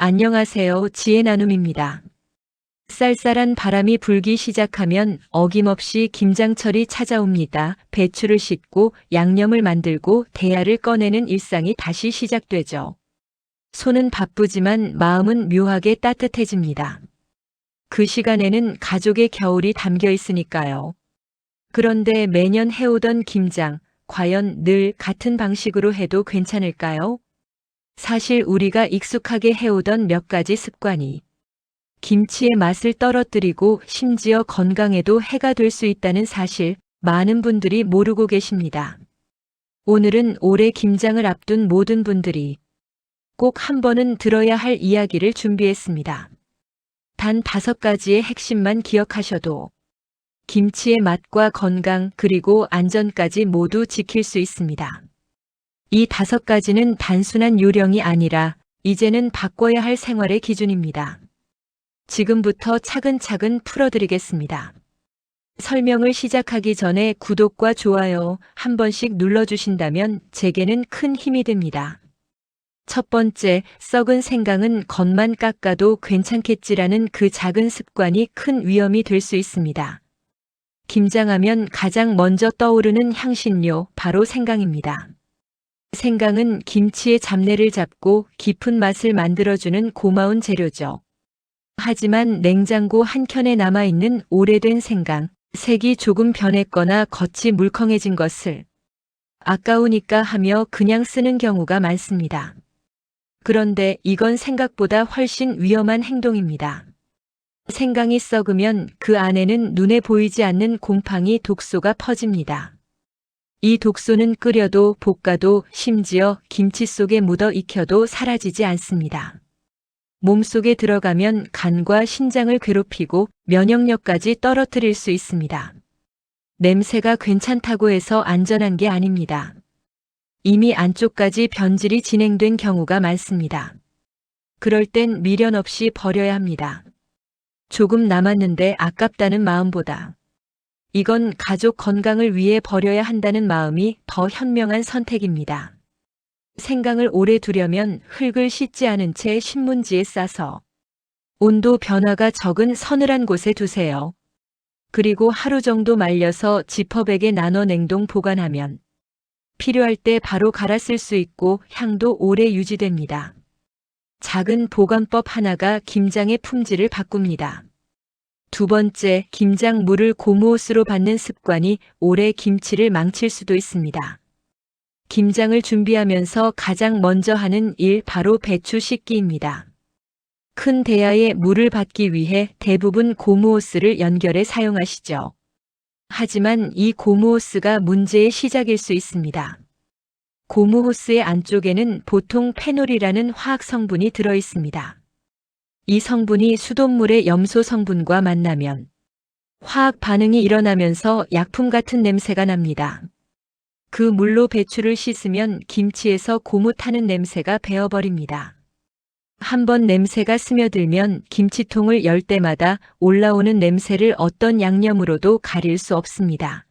안녕하세요. 지혜 나눔입니다. 쌀쌀한 바람이 불기 시작하면 어김없이 김장철이 찾아옵니다. 배추를 씻고 양념을 만들고 대야를 꺼내는 일상이 다시 시작되죠. 손은 바쁘지만 마음은 묘하게 따뜻해집니다. 그 시간에는 가족의 겨울이 담겨 있으니까요. 그런데 매년 해오던 김장, 과연 늘 같은 방식으로 해도 괜찮을까요? 사실 우리가 익숙하게 해오던 몇 가지 습관이 김치의 맛을 떨어뜨리고 심지어 건강에도 해가 될 수 있다는 사실 많은 분들이 모르고 계십니다. 오늘은 올해 김장을 앞둔 모든 분들이 꼭 한 번은 들어야 할 이야기를 준비했습니다. 단 5가지의 핵심만 기억하셔도 김치의 맛과 건강 그리고 안전까지 모두 지킬 수 있습니다. 이 5가지는 단순한 요령이 아니라 이제는 바꿔야 할 생활의 기준입니다. 지금부터 차근차근 풀어드리겠습니다. 설명을 시작하기 전에 구독과 좋아요 한 번씩 눌러주신다면 제게는 큰 힘이 됩니다. 첫 번째, 썩은 생강은 겉만 깎아도 괜찮겠지라는 그 작은 습관이 큰 위험이 될 수 있습니다. 김장하면 가장 먼저 떠오르는 향신료, 바로 생강입니다. 생강은 김치의 잡내를 잡고 깊은 맛을 만들어주는 고마운 재료죠. 하지만 냉장고 한켠에 남아있는 오래된 생강, 색이 조금 변했거나 겉이 물컹해진 것을 아까우니까 하며 그냥 쓰는 경우가 많습니다. 그런데 이건 생각보다 훨씬 위험한 행동입니다. 생강이 썩으면 그 안에는 눈에 보이지 않는 곰팡이 독소가 퍼집니다. 이 독소는 끓여도 볶아도 심지어 김치 속에 묻어 익혀도 사라지지 않습니다. 몸속에 들어가면 간과 신장을 괴롭히고 면역력까지 떨어뜨릴 수 있습니다. 냄새가 괜찮다고 해서 안전한 게 아닙니다. 이미 안쪽까지 변질이 진행된 경우가 많습니다. 그럴 땐 미련 없이 버려야 합니다. 조금 남았는데 아깝다는 마음보다 이건 가족 건강을 위해 버려야 한다는 마음이 더 현명한 선택입니다. 생강을 오래 두려면 흙을 씻지 않은 채 신문지에 싸서 온도 변화가 적은 서늘한 곳에 두세요. 그리고 하루 정도 말려서 지퍼백에 나눠 냉동 보관하면 필요할 때 바로 갈아 쓸 수 있고 향도 오래 유지됩니다. 작은 보관법 하나가 김장의 품질을 바꿉니다. 두 번째, 김장 물을 고무호스로 받는 습관이 오래 김치를 망칠 수도 있습니다. 김장을 준비하면서 가장 먼저 하는 일, 바로 배추 씻기입니다. 큰 대야에 물을 받기 위해 대부분 고무호스를 연결해 사용하시죠. 하지만 이 고무호스가 문제의 시작일 수 있습니다. 고무호스의 안쪽에는 보통 페놀이라는 화학 성분이 들어 있습니다. 이 성분이 수돗물의 염소 성분과 만나면 화학 반응이 일어나면서 약품 같은 냄새가 납니다. 그 물로 배추를 씻으면 김치에서 고무 타는 냄새가 배어버립니다. 한번 냄새가 스며들면 김치통을 열 때마다 올라오는 냄새를 어떤 양념으로도 가릴 수 없습니다.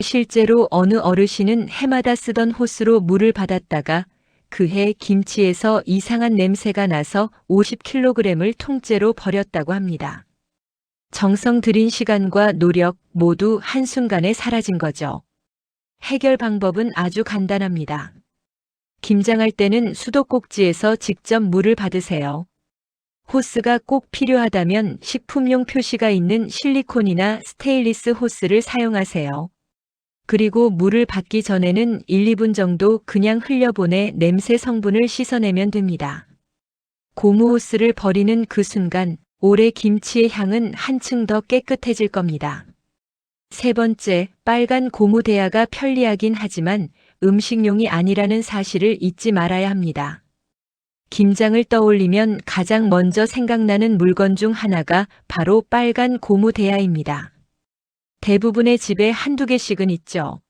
실제로 어느 어르신은 해마다 쓰던 호스로 물을 받았다가 그해 김치에서 이상한 냄새가 나서 50kg을 통째로 버렸다고 합니다. 정성 들인 시간과 노력 모두 한순간에 사라진 거죠. 해결 방법은 아주 간단합니다. 김장할 때는 수도꼭지에서 직접 물을 받으세요. 호스가 꼭 필요하다면 식품용 표시가 있는 실리콘이나 스테인리스 호스를 사용하세요. 그리고 물을 받기 전에는 1, 2분 정도 그냥 흘려보내 냄새 성분을 씻어내면 됩니다. 고무 호스를 버리는 그 순간 올해 김치의 향은 한층 더 깨끗해질 겁니다. 세 번째, 빨간 고무 대야가 편리하긴 하지만 음식용이 아니라는 사실을 잊지 말아야 합니다. 김장을 떠올리면 가장 먼저 생각나는 물건 중 하나가 바로 빨간 고무 대야입니다. 대부분의 집에 한두 개씩은 있죠.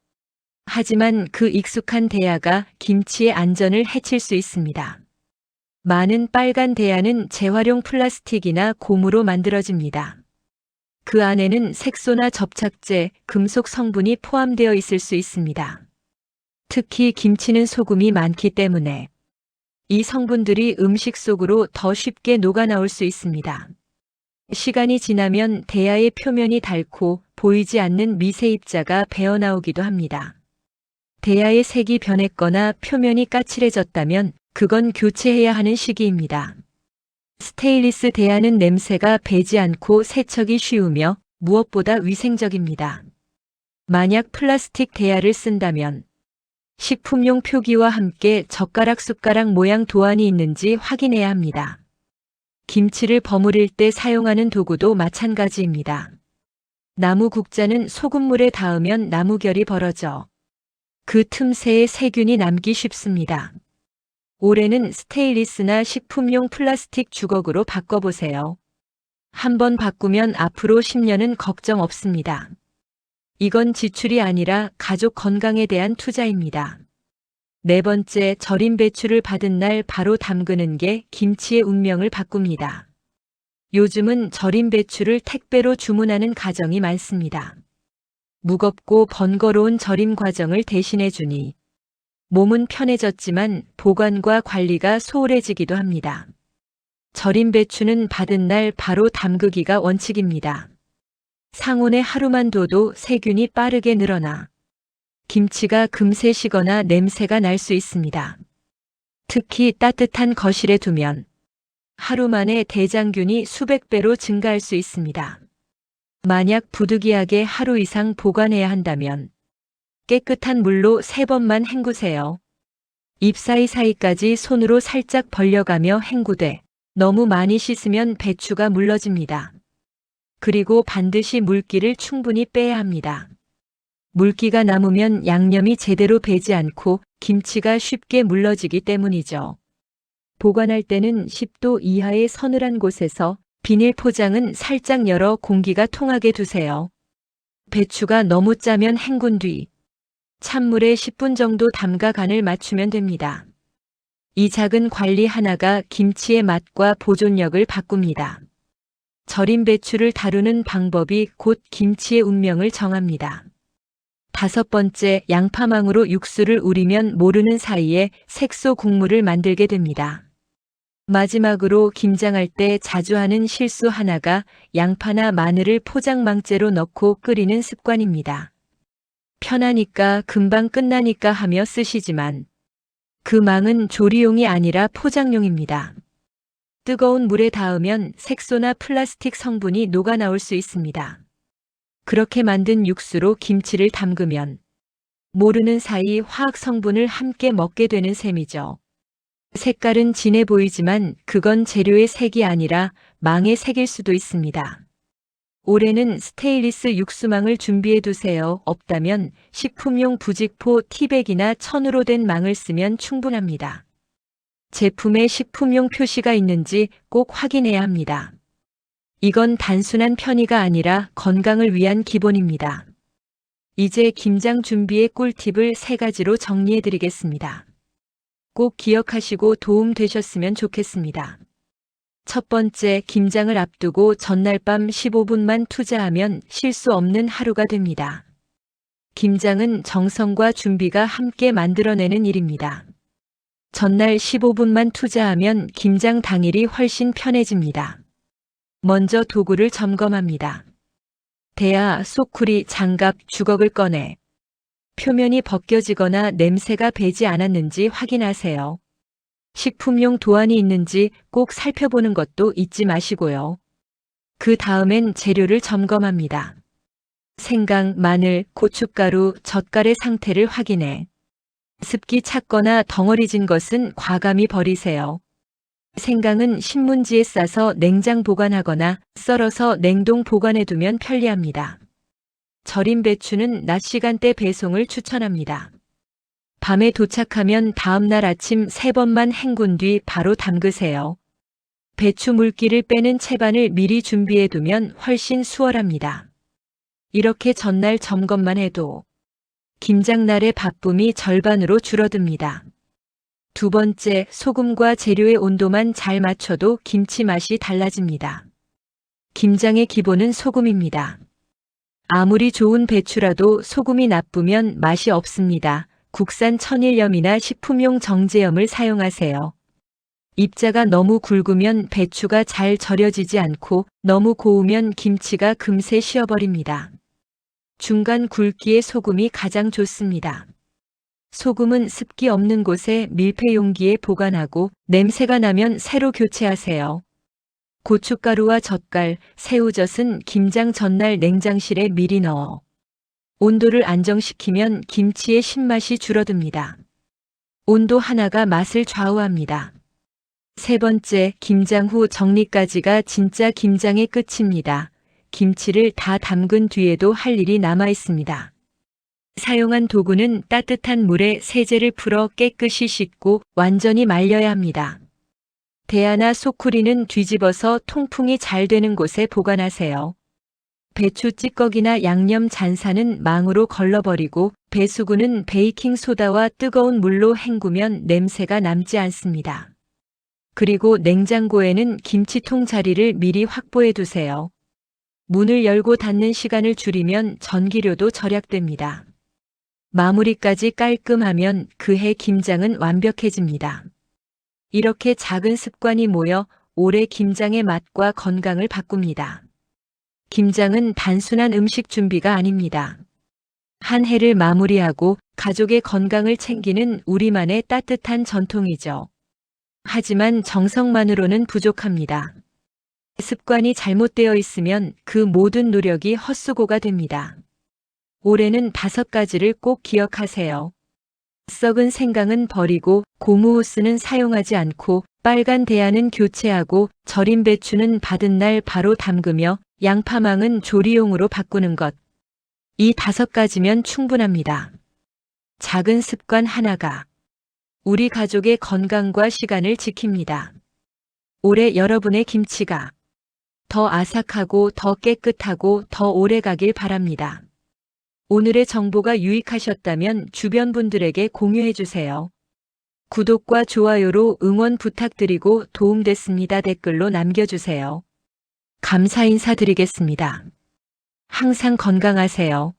하지만 그 익숙한 대야가 김치의 안전을 해칠 수 있습니다. 많은 빨간 대야는 재활용 플라스틱이나 고무로 만들어집니다. 그 안에는 색소나 접착제, 금속 성분이 포함되어 있을 수 있습니다. 특히 김치는 소금이 많기 때문에 이 성분들이 음식 속으로 더 쉽게 녹아나올 수 있습니다. 시간이 지나면 대야의 표면이 닳고 보이지 않는 미세 입자가 배어나오기도 합니다. 대야의 색이 변했거나 표면이 까칠해졌다면 그건 교체해야 하는 시기입니다. 스테인리스 대야는 냄새가 배지 않고 세척이 쉬우며 무엇보다 위생적입니다. 만약 플라스틱 대야를 쓴다면 식품용 표기와 함께 젓가락 숟가락 모양 도안이 있는지 확인해야 합니다. 김치를 버무릴 때 사용하는 도구도 마찬가지입니다. 나무 국자는 소금물에 닿으면 나무결이 벌어져 그 틈새에 세균이 남기 쉽습니다. 올해는 스테인리스나 식품용 플라스틱 주걱으로 바꿔보세요. 한번 바꾸면 앞으로 10년은 걱정 없습니다. 이건 지출이 아니라 가족 건강에 대한 투자입니다. 네 번째, 절임 배추를 받은 날 바로 담그는 게 김치의 운명을 바꿉니다. 요즘은 절임 배추를 택배로 주문하는 가정이 많습니다. 무겁고 번거로운 절임 과정을 대신해 주니 몸은 편해졌지만 보관과 관리가 소홀해지기도 합니다. 절임 배추는 받은 날 바로 담그기가 원칙입니다. 상온에 하루만 둬도 세균이 빠르게 늘어나 김치가 금세 식거나 냄새가 날 수 있습니다. 특히 따뜻한 거실에 두면 하루 만에 대장균이 수백 배로 증가할 수 있습니다. 만약 부득이하게 하루 이상 보관해야 한다면 깨끗한 물로 3번만 헹구세요. 입 사이사이까지 손으로 살짝 벌려가며 헹구되 너무 많이 씻으면 배추가 물러집니다. 그리고 반드시 물기를 충분히 빼야 합니다. 물기가 남으면 양념이 제대로 배지 않고 김치가 쉽게 물러지기 때문이죠. 보관할 때는 10도 이하의 서늘한 곳에서 비닐 포장은 살짝 열어 공기가 통하게 두세요. 배추가 너무 짜면 헹군 뒤 찬물에 10분 정도 담가 간을 맞추면 됩니다. 이 작은 관리 하나가 김치의 맛과 보존력을 바꿉니다. 절임 배추를 다루는 방법이 곧 김치의 운명을 정합니다. 5번째, 양파망으로 육수를 우리면 모르는 사이에 색소 국물을 만들게 됩니다. 마지막으로 김장할 때 자주 하는 실수 하나가 양파나 마늘을 포장망째로 넣고 끓이는 습관입니다. 편하니까 금방 끝나니까 하며 쓰시지만 그 망은 조리용이 아니라 포장용입니다. 뜨거운 물에 닿으면 색소나 플라스틱 성분이 녹아나올 수 있습니다. 그렇게 만든 육수로 김치를 담그면 모르는 사이 화학 성분을 함께 먹게 되는 셈이죠. 색깔은 진해 보이지만 그건 재료의 색이 아니라 망의 색일 수도 있습니다. 올해는 스테인리스 육수망을 준비해 두세요. 없다면 식품용 부직포 티백이나 천으로 된 망을 쓰면 충분합니다. 제품에 식품용 표시가 있는지 꼭 확인해야 합니다. 이건 단순한 편의가 아니라 건강을 위한 기본입니다. 이제 김장 준비의 꿀팁을 3가지로 정리해 드리겠습니다. 꼭 기억하시고 도움 되셨으면 좋겠습니다. 첫 번째, 김장을 앞두고 전날 밤 15분만 투자하면 실수 없는 하루가 됩니다. 김장은 정성과 준비가 함께 만들어내는 일입니다. 전날 15분만 투자하면 김장 당일이 훨씬 편해집니다. 먼저 도구를 점검합니다. 대야, 소쿠리, 장갑, 주걱을 꺼내 표면이 벗겨지거나 냄새가 배지 않았는지 확인하세요. 식품용 도안이 있는지 꼭 살펴보는 것도 잊지 마시고요. 그 다음엔 재료를 점검합니다. 생강, 마늘, 고춧가루, 젓갈의 상태를 확인해 습기 찼거나 덩어리진 것은 과감히 버리세요. 생강은 신문지에 싸서 냉장 보관하거나 썰어서 냉동 보관해 두면 편리합니다. 절임 배추는 낮 시간대 배송을 추천합니다. 밤에 도착하면 다음날 아침 3번만 헹군 뒤 바로 담그세요. 배추 물기를 빼는 채반을 미리 준비해 두면 훨씬 수월합니다. 이렇게 전날 점검만 해도 김장날의 바쁨이 절반으로 줄어듭니다. 2번째, 소금과 재료의 온도만 잘 맞춰도 김치 맛이 달라집니다. 김장의 기본은 소금입니다. 아무리 좋은 배추라도 소금이 나쁘면 맛이 없습니다. 국산 천일염이나 식품용 정제염을 사용하세요. 입자가 너무 굵으면 배추가 잘 절여지지 않고 너무 고우면 김치가 금세 쉬어버립니다. 중간 굵기의 소금이 가장 좋습니다. 소금은 습기 없는 곳에 밀폐 용기에 보관하고 냄새가 나면 새로 교체하세요. 고춧가루와 젓갈, 새우젓은 김장 전날 냉장실에 미리 넣어 온도를 안정시키면 김치의 신맛이 줄어듭니다. 온도 하나가 맛을 좌우합니다. 세 번째, 김장 후 정리까지가 진짜 김장의 끝입니다. 김치를 다 담근 뒤에도 할 일이 남아 있습니다. 사용한 도구는 따뜻한 물에 세제를 풀어 깨끗이 씻고 완전히 말려야 합니다. 대야나 소쿠리는 뒤집어서 통풍이 잘 되는 곳에 보관하세요. 배추 찌꺼기나 양념 잔사는 망으로 걸러버리고 배수구는 베이킹 소다와 뜨거운 물로 헹구면 냄새가 남지 않습니다. 그리고 냉장고에는 김치통 자리를 미리 확보해 두세요. 문을 열고 닫는 시간을 줄이면 전기료도 절약됩니다. 마무리까지 깔끔하면 그해 김장은 완벽해집니다. 이렇게 작은 습관이 모여 올해 김장의 맛과 건강을 바꿉니다. 김장은 단순한 음식 준비가 아닙니다. 한 해를 마무리하고 가족의 건강을 챙기는 우리만의 따뜻한 전통이죠. 하지만 정성만으로는 부족합니다. 습관이 잘못되어 있으면 그 모든 노력이 헛수고가 됩니다. 올해는 5가지를 꼭 기억하세요. 썩은 생강은 버리고 고무호스는 사용하지 않고 빨간 대야는 교체하고 절인 배추는 받은 날 바로 담그며 양파망은 조리용으로 바꾸는 것. 이 5가지면 충분합니다. 작은 습관 하나가 우리 가족의 건강과 시간을 지킵니다. 올해 여러분의 김치가 더 아삭하고 더 깨끗하고 더 오래 가길 바랍니다. 오늘의 정보가 유익하셨다면 주변 분들에게 공유해 주세요. 구독과 좋아요로 응원 부탁드리고 도움됐습니다. 댓글로 남겨주세요. 감사 인사드리겠습니다. 항상 건강하세요.